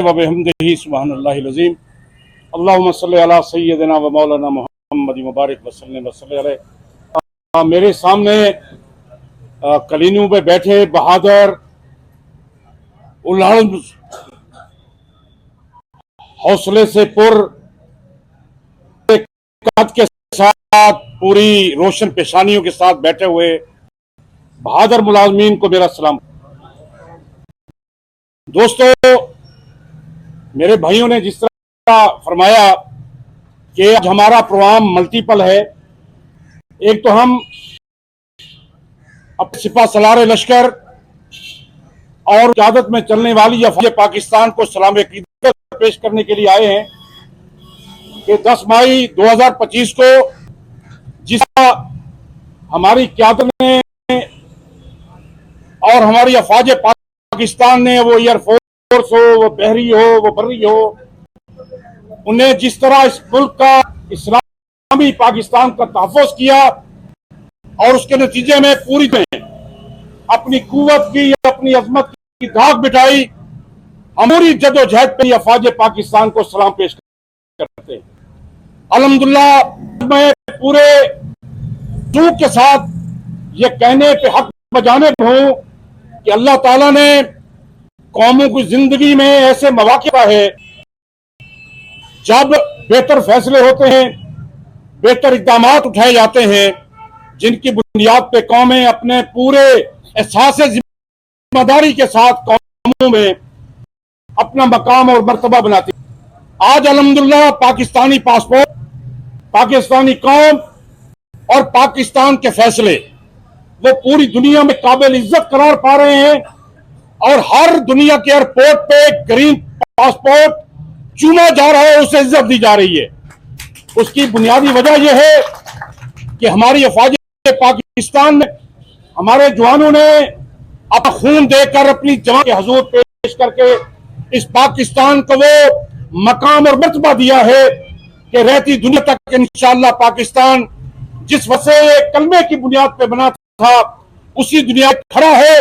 व बिहम्दिही सुब्हानल्लाहिल अज़ीम। अल्लाहुम्मा सल्लि अला सय्यदिना व मौलाना मुहम्मद मुबारक वसल्लम वसल्लम अलैहि। मेरे सामने कलीनों पे बैठे बहादुर उलहड़ हौसले से पुर कद के साथ पूरी रोशन पेशानियों के साथ बैठे हुए बहादुर मुलाजमीन को मेरा सलाम। दोस्तों, मेरे भाइयों ने जिस तरह फरमाया कि आज हमारा प्रोग्राम मल्टीपल है। एक तो हम अपने सिपा सलार लश्कर और क़यादत में चलने वाली अफ़वाज पाकिस्तान को सलाम अक़ीदत पेश करने के लिए आए हैं कि 10 मई 2025 को जिस हमारी क़यादत ने और हमारी अफ़वाज पाकिस्तान ने, वो एयरफोर्स हो, वो बहरी हो, वो बर्री हो, उन्हें जिस तरह इस मुल्क का इस्लामी पाकिस्तान का तहफ़्फ़ुज़ किया और उसके नतीजे में पूरी तरह अपनी कुव्वत की, अपनी अज़मत की दाग बिठाई, हमारी जदोजहद पे अफ़वाज पाकिस्तान को सलाम पेश करते हैं। अल्हम्दुलिल्लाह, मैं पूरे जोश के साथ ये कहने पे हक बजाने पे हूं कि अल्लाह ताला ने कौमों की जिंदगी में ऐसे मौक़े है जब बेहतर फैसले होते हैं, बेहतर इक़दामात उठाए जाते हैं, जिनकी बुनियाद पे कौमें अपने पूरे एहसास जिम्मेदारी के साथ कौमों में अपना मकाम और मर्तबा बनाती। आज अल्हम्दुलिल्लाह पाकिस्तानी पासपोर्ट, पाकिस्तानी कौम और पाकिस्तान के फैसले वो पूरी दुनिया में काबिल इज्जत करार पा रहे हैं और हर दुनिया के एयरपोर्ट पे ग्रीन पासपोर्ट चुना जा रहा है, उसे इज्जत दी जा रही है। उसकी बुनियादी वजह यह है कि हमारी अफ़वाज पाकिस्तान में हमारे जवानों ने अपना खून देकर अपनी जवान के हुजूर पेश करके इस पाकिस्तान को वो मकाम और मर्तबा दिया है कि रहती दुनिया तक इंशाअल्लाह पाकिस्तान जिस वजह कलमे की बुनियाद पे बना था उसी दुनिया खड़ा है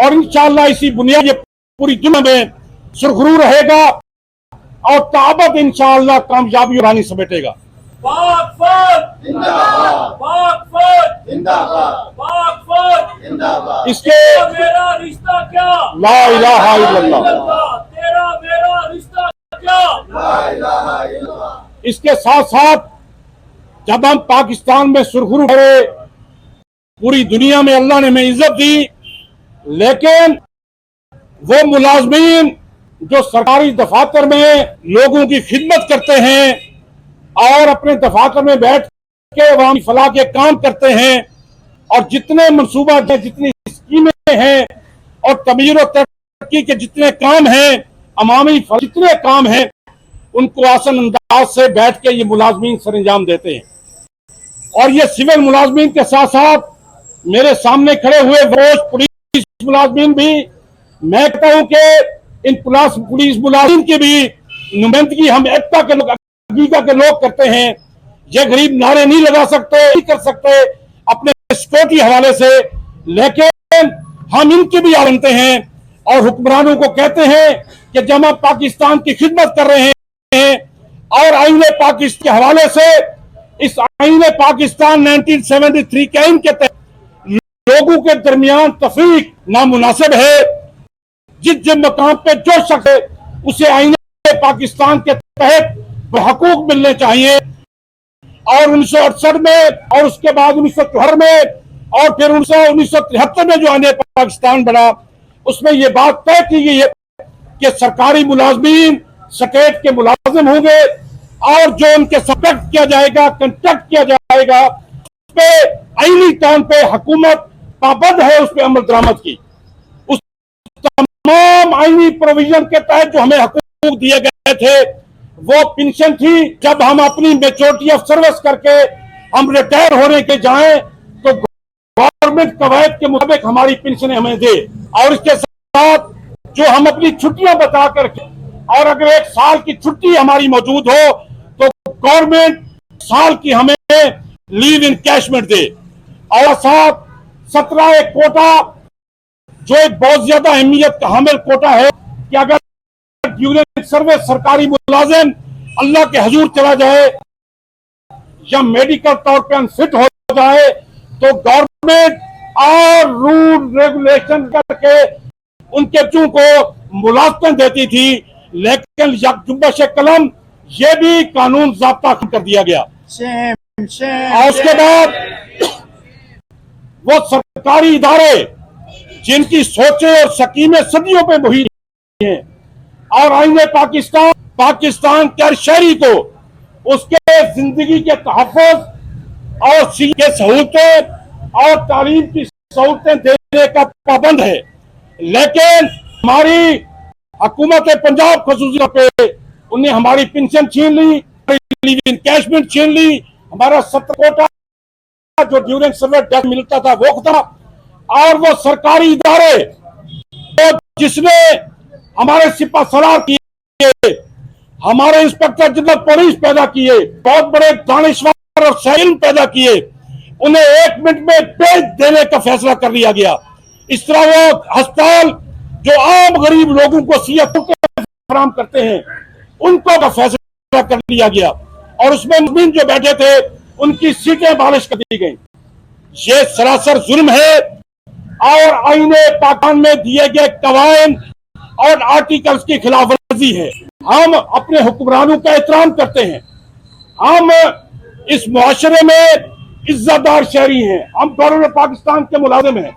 और इंशाअल्लाह इसी बुनियाद ये पूरी दुनिया में सुरखरू रहेगा और ताबत इंशाअल्लाह कामयाबी रानी समेटेगा। पाक फौज जिंदाबाद, पाक फौज जिंदाबाद, पाक फौज जिंदाबाद। इसके मेरा रिश्ता क्या, ला इलाहा इल्लल्लाह, तेरा मेरा रिश्ता क्या, ला इलाहा इल्लल्लाह। इसके साथ साथ जब हम पाकिस्तान में सुरखरू रहे, पूरी दुनिया में अल्लाह ने हमें इज्जत दी, लेकिन वो मुलाजमीन जो सरकारी दफातर में लोगों की खिदमत करते हैं और अपने दफातर में बैठ के अवामी फलाह के काम करते हैं और जितने मनसूबा जितनी स्कीमें हैं और तमीर और तरक्की के जितने काम हैं, अवामी जितने काम हैं, उनको आसान अंदाज से बैठ के ये मुलाजमीन सर अंजाम देते हैं। और ये सिविल मुलाजमीन के साथ साथ मेरे सामने खड़े हुए पुलिस मुलाजमीन भी, मैं कहता हूं कि इन पुलिस मुलाजिम की भी नुमाइंदगी हम एकता के लोग, अकीदा के लोग करते हैं। ये गरीब नारे नहीं लगा सकते, नहीं कर सकते अपने सिक्योरिटी हवाले से, लेकिन हम इनकी भी आवंते हैं और हुक्मरानों को कहते हैं कि जब हम पाकिस्तान की खिदमत कर रहे हैं और आईने पाकिस्तान के हवाले से, इस आईने पाकिस्तान 1973 के आईन के तहत लोगों के दरमियान तफरीक नामुनासिब है। जिस मकाम पे जो शख्स है उसे आईने पाकिस्तान के तहत हकूक मिलने चाहिए। और 1968 में और उसके बाद 1974 में और फिर 1973 में जो आईने पाकिस्तान बना, उसमें यह बात तय की गई है कि सरकारी मुलाजमीन स्टेट के मुलाजिम होंगे और जो उनके सब्जेक्ट किया जाएगा, कंट्रैक्ट किया जाएगा, उस पे आईनी तौर पे हुकूमत पाबंद है उस पर अमल दरामद की। उस तमाम आईनी प्रोविजन के तहत जो हमें हकूक दिए गए थे, वो पेंशन थी। जब हम अपनी मैच्योरिटी ऑफ सर्विस करके हम रिटायर होने के जाएं तो गवर्नमेंट कवायद के मुताबिक हमारी पेंशन हमें दे, और इसके साथ जो हम अपनी छुट्टियां बता करके, और अगर 1 साल की छुट्टी हमारी मौजूद हो तो गवर्नमेंट साल की हमें लीव इनकैशमेंट दे। और साथ 17 एक कोटा जो एक बहुत ज्यादा अहमियत का हामिल कोटा है कि अगर ड्यूरिंग सर्विस सरकारी मुलाजिम अल्लाह के हजूर चला जाए या मेडिकल तौर पे अनफिट हो जाए तो गवर्नमेंट और रूल रेगुलेशन करके उनके बच्चों को मुलाजमत देती थी, लेकिन यकजुम्बश कलम ये भी कानून ज़ाब्ता कर दिया गया। और उसके बाद वो सरकारी इदारे जिनकी सोचें और सकीमें सदियों पे मुहित हैं और आईने पाकिस्तान के हर शहरी को उसके जिंदगी के तहफ़्फ़ुज़ और के सहूलतें और तालीम की सहूलतें देने का पाबंद है, लेकिन हमारी हुकूमत पंजाब खसूसी पे उन्हें हमारी पेंशन छीन ली, लिविंग कैशमेंट छीन ली, हमारा 70 कोटा जो ड्यूरिंग सर्विस डेथ मिलता था वो था, और वो सरकारी इदारे तो जिसने हमारे सिपा सलार किए, हमारे इंस्पेक्टर जनरल पुलिस पैदा किए, बहुत बड़े दानिशवर और साइल पैदा किए, उन्हें 1 मिनट में बेच देने का फैसला कर लिया गया। इस तरह वो अस्पताल जो आम गरीब लोगों को सीएफओ फराहम करते हैं उनको का फैसला कर लिया गया और उसमें मुस्लिम जो बैठे थे उनकी सीटें बालिश कर दी गई। ये सरासर जुल्म है और आईने पाकिस्तान में दिए गए कवायद और आर्टिकल्स की खिलाफ वर्जी है। हम अपने हुक्मरानों का एहतराम करते हैं, हम इस मुआशरे में इज्जतदार शहरी हैं, हम गवर्नमेंट पाकिस्तान के मुलाजिम हैं,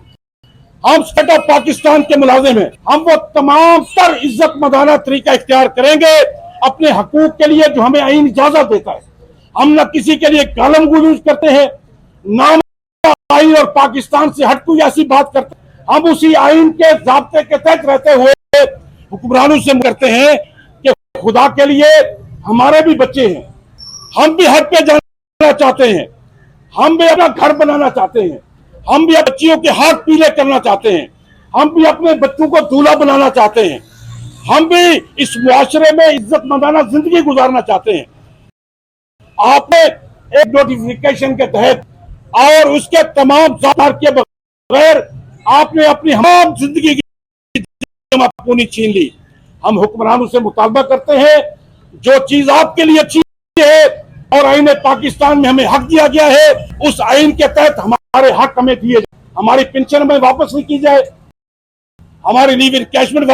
हम स्टेट ऑफ पाकिस्तान के मुलाजिम हैं, हम वो तमाम तर इज्जत मदाना तरीका इख्तियार करेंगे अपने हकूक के लिए जो हमें आईन इजाजत देता है। हम न किसी के लिए गालम गुलूज करते हैं, नाम आईन और पाकिस्तान से हट कोई ऐसी बात करते हैं। हम उसी आईन के ज़ाब्ते के तहत रहते हुए हुक्मरानों से करते हैं कि खुदा के लिए हमारे भी बच्चे हैं, हम भी हज पे जाना चाहते हैं, हम भी अपना घर बनाना चाहते हैं, हम भी बच्चियों के हाथ पीले करना चाहते हैं, हम भी अपने बच्चों को दूल्हा बनाना चाहते हैं, हम भी इस मुआशरे में इज्जत मंदाना जिंदगी गुजारना चाहते हैं। आपने एक नोटिफिकेशन के तहत और उसके तमाम ज़ाब्ता के बगैर आपने अपनी तमाम जिंदगी की पूरी छीन ली। हम हुक्मरानों से मुतालबा करते हैं जो चीज आपके लिए अच्छी है और आईन पाकिस्तान में हमें हक दिया गया है उस आईन के तहत हमारे हक हमें दिए जाए, हमारी पेंशन हमें वापस नहीं की जाए, हमारी लीव इनकैशमेंट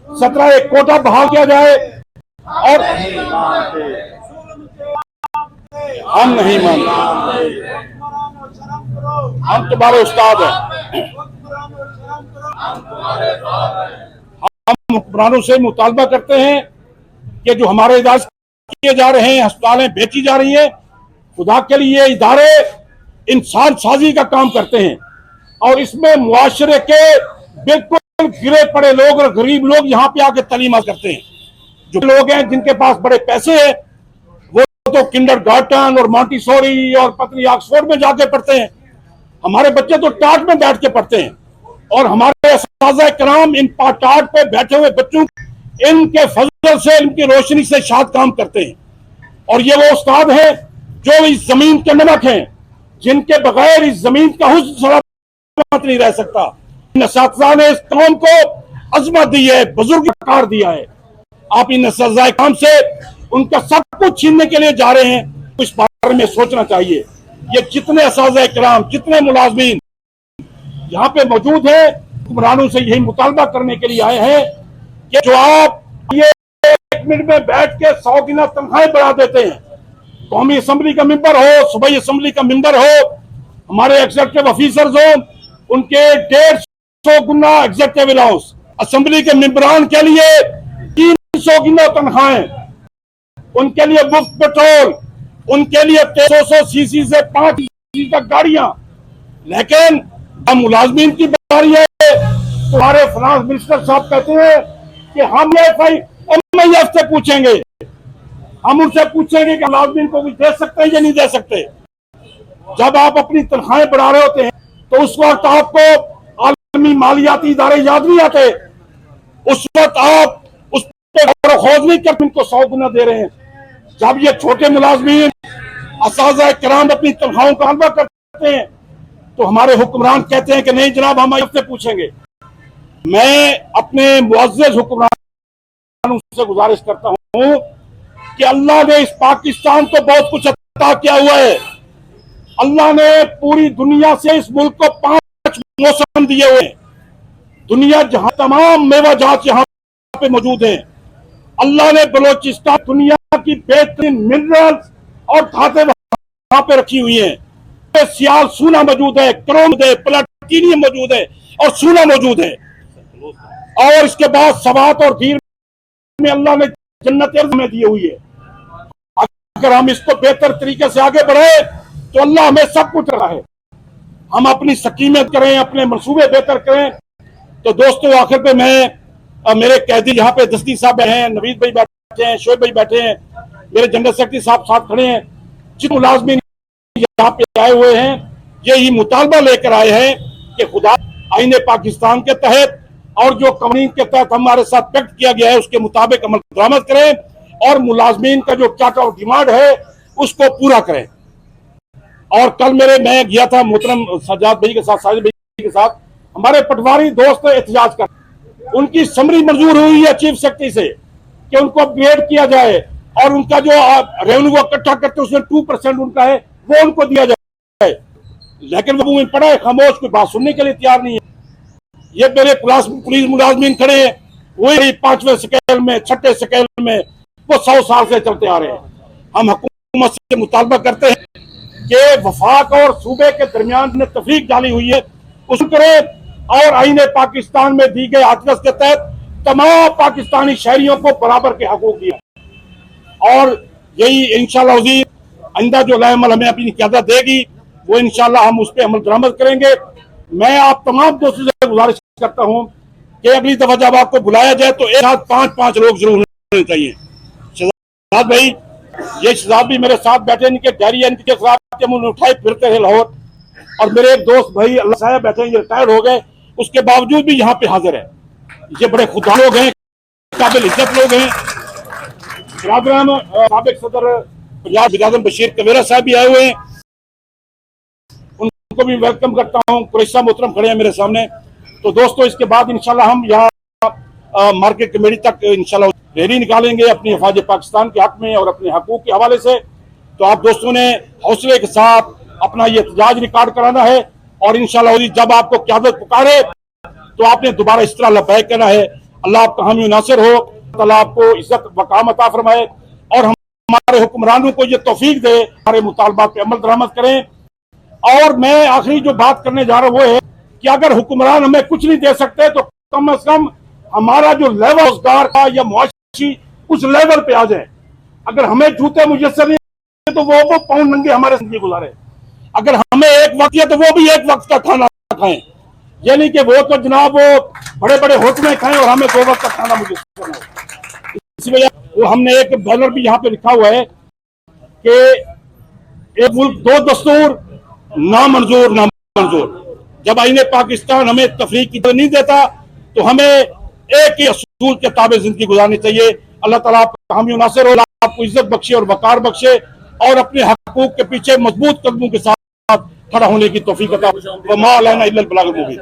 17 कोटा बहाल किया जाए और हम नहीं मानते, हम तुम्हारे उस्ताद हैं। हम हुक्मरानों से मुतालबा करते हैं कि जो हमारे इदारे किए जा रहे हैं, अस्पतालें बेची जा रही हैं, खुदा के लिए इदारे इंसान साजी का काम करते हैं और इसमें मुआशरे के बिल्कुल गिरे पड़े लोग और गरीब लोग यहाँ पे आके तालीम करते हैं। जो लोग हैं जिनके पास बड़े पैसे हैं वो तो किंडरगार्टन और मॉन्टेसोरी और पतली ऑक्सफोर्ड में जाके पढ़ते हैं, हमारे बच्चे तो टाट में बैठ के पढ़ते हैं और हमारे असातिज़ा कराम इन टाट पे बैठे हुए बच्चों इनके फजल से इनकी रोशनी से शाद काम करते हैं। और ये वो उस्ताद हैं जो इस जमीन के नमक हैं, जिनके बगैर इस जमीन का हुस्न सलामत नहीं रह सकता। इन असातिज़ा ने इस कौम को अजमत दी है, बुजुर्ग कार दिया है। आप इन असातिज़ा काम से उनका सब कुछ छीनने के लिए जा रहे हैं, तो इस बारे में सोचना चाहिए। ये जितने असातिज़ा कराम, जितने मुलाजमीन यहाँ पे मौजूद है, हुक्मरानों से यही मुतालबा करने के लिए आए हैं कि जो आप ये 1 मिनट में बैठ के 100 गुना तनख्वाहें बढ़ा देते हैं, कौमी असम्बली का मेंबर हो, सूबाई असम्बली का मेंबर हो, हमारे एग्जीक्यूटिव ऑफिसर्स हो, उनके 150 गुना एग्जीक्यूटिव अलाउंस, असम्बली के मेंबरान के लिए 300 गुना तनख्वाहें, उनके लिए मुफ्त पेट्रोल, उनके लिए 300 सीसी से 5 सीसी तक गाड़ियां। लेकिन हम मुलाजमीन की बारी है, तुम्हारे फाइनेंस मिनिस्टर साहब कहते हैं कि हम MIF से पूछेंगे, हम उनसे पूछेंगे कि मुलाजमीन को कुछ दे सकते हैं या नहीं दे सकते। जब आप अपनी तनख्वाहें बढ़ा रहे होते हैं तो उस वक्त आपको आलमी मालियाती इदारे याद नहीं आते, उस वक्त आप उस पर खोज नहीं करते, इनको 100 गुना दे रहे हैं। जब ये छोटे मुलाजमीन असातिज़ा कराम अपनी तनख्वाहों का हलवा करते हैं तो हमारे हुक्मरान कहते हैं कि नहीं जनाब हम आपसे पूछेंगे। मैं अपने मुअज़्ज़ज़ हुक्मरान مسلمانوں سے گزارش کرتا ہوں کہ اللہ نے اس پاکستان کو بہت کچھ عطا کیا ہوا ہے. اللہ نے پوری دنیا سے اس ملک کو 5 موسم دیے ہوئے ہیں. دنیا جہاں تمام میوہ جات یہاں پہ موجود ہیں. اللہ نے بلوچستان دنیا کی بہترین منرلز اور دھاتیں وہاں پہ رکھی ہوئی ہیں. سیال سونا موجود ہے, کروم ہے, پلاٹینیم موجود ہے اور سونا موجود ہے. اور اس کے بعد سوات اور دیر میں اللہ نے جنت ارض میں دی ہوئی ہے. اگر ہم اس کو بہتر طریقے سے آگے بڑھیں تو اللہ ہمیں سب کچھ رہا ہے. ہم اپنی سکیمت کریں, اپنے منصوبے بہتر کریں. تو دوستو آخر پہ میں میرے قیدی یہاں پہ دستی صاحب ہیں, نوید بھائی بیٹھے ہیں, شعیب بھائی بیٹھے ہیں, میرے جنرل سیکرٹری صاحب ساتھ کھڑے ہیں, جن ملازمین یہاں پہ آئے ہوئے ہیں یہی مطالبہ لے کر آئے ہیں کہ خدا آئین پاکستان کے تحت اور جو قوانین کے تحت ہمارے ساتھ پیکٹ کیا گیا ہے اس کے مطابق عمل درآمد کریں اور ملازمین کا جو چارٹر آف ڈیمانڈ ہے اس کو پورا کریں. اور کل میں گیا تھا محترم سجاد بھائی کے ساتھ, ساجد بھائی کے ساتھ, ہمارے پٹواری دوست احتجاج کر, ان کی سمری منظور ہوئی ہے چیف سیکرٹری سے کہ ان کو اپ گریڈ کیا جائے اور ان کا جو ریونیو اکٹھا کرتے ہیں اس میں 2% ان کا ہے وہ ان کو دیا جائے. لیکن وہ میں پڑا ہے خاموش, کوئی بات سننے کے لیے تیار نہیں ہے. یہ میرے پولیس ملازمین کھڑے ہیں, وہی 5ویں سکیل میں 6ٹھے سکیل میں وہ 100 سال سے چلتے آ رہے ہیں. ہم حکومت سے مطالبہ کرتے ہیں کہ وفاق اور صوبے کے درمیان نے تفریق ڈالی ہوئی ہے اس کرے اور آئین پاکستان میں دی گئے آرٹیکلز کے تحت تمام پاکستانی شہریوں کو برابر کے حقوق دیا. اور یہی انشاءاللہ عزیز آئندہ جو لائحہ عمل ہمیں اپنی قیادت دے گی وہ انشاءاللہ ہم اس پہ عمل درآمد کریں گے. میں آپ تمام دوستوں سے گزارش کرتا ہوں کہ اگلی دفعہ جب آپ کو بلایا جائے تو ایک ساتھ 5 لوگ ضرور ہونے چاہیے. شہزاد بھائی, یہ شہزاد بھی میرے ساتھ بیٹھے, ان کے ڈائری ان کے خلاف کے منہ اٹھائے پھرتے ہیں لاہور. اور میرے ایک دوست بھائی اللہ صاحب بیٹھے ہیں, یہ ریٹائر ہو گئے, اس کے باوجود بھی یہاں پہ حاضر ہے. یہ بڑے خدا لوگ ہیں, قابل عزت لوگ ہیں. برادران سابق صدر پنجاب برادر بشیر کبیرہ صاحب بھی آئے ہوئے ہیں, ان کو بھی ویلکم کرتا ہوں. قریشہ محترم کھڑے ہیں میرے سامنے. تو دوستو اس کے بعد انشاءاللہ ہم یہاں مارکیٹ کمیٹی تک انشاءاللہ ریلی نکالیں گے اپنی حفاظ پاکستان کے حق میں اور اپنے حقوق کے حوالے سے. تو آپ دوستوں نے حوصلے کے ساتھ اپنا یہ احتجاج ریکارڈ کرانا ہے اور انشاءاللہ جب آپ کو قیادت پکارے تو آپ نے دوبارہ اس طرح لبیک کہنا ہے. اللہ آپ کا حامی و ناصر ہو, اللہ آپ کو عزت وقام عطا فرمائے اور ہمارے حکمرانوں کو یہ توفیق دے ہمارے مطالبات پہ عمل درآمد کریں. اور میں آخری جو بات کرنے جا رہا ہوں وہ ہے کہ اگر حکمران ہمیں کچھ نہیں دے سکتے تو کم از کم ہمارا جو لیول روزگار کا یا معاشی اس لیول پہ آ جائے. اگر ہمیں جوتے میسر نہیں تو وہ پاؤنڈ ننگے ہمارے زندگی گزارے. اگر ہمیں ایک وقت ہے تو وہ بھی ایک وقت کا کھانا کھائیں, یہ نہیں کہ وہ تو جناب وہ بڑے بڑے ہوٹل میں کھائیں اور ہمیں 2 وقت کا کھانا مجھے کرنا ہے. اس وجہ وہ ہم نے ایک بینر بھی یہاں پہ لکھا ہوا ہے کہ ایک ملک 2 دستور, نامنظور نامنظور. جب آئین پاکستان ہمیں تفریق کی نہیں دیتا تو ہمیں ایک ہی اصول کے تابع زندگی گزارنی چاہیے. اللہ تعالیٰ آپ کا حامی و ناصر ہو, اللہ آپ کو عزت بخشے اور وقار بخشے اور اپنے حقوق کے پیچھے مضبوط قدموں کے ساتھ کھڑا ہونے کی توفیق عطا. وما علینا الا البلاغ المبین.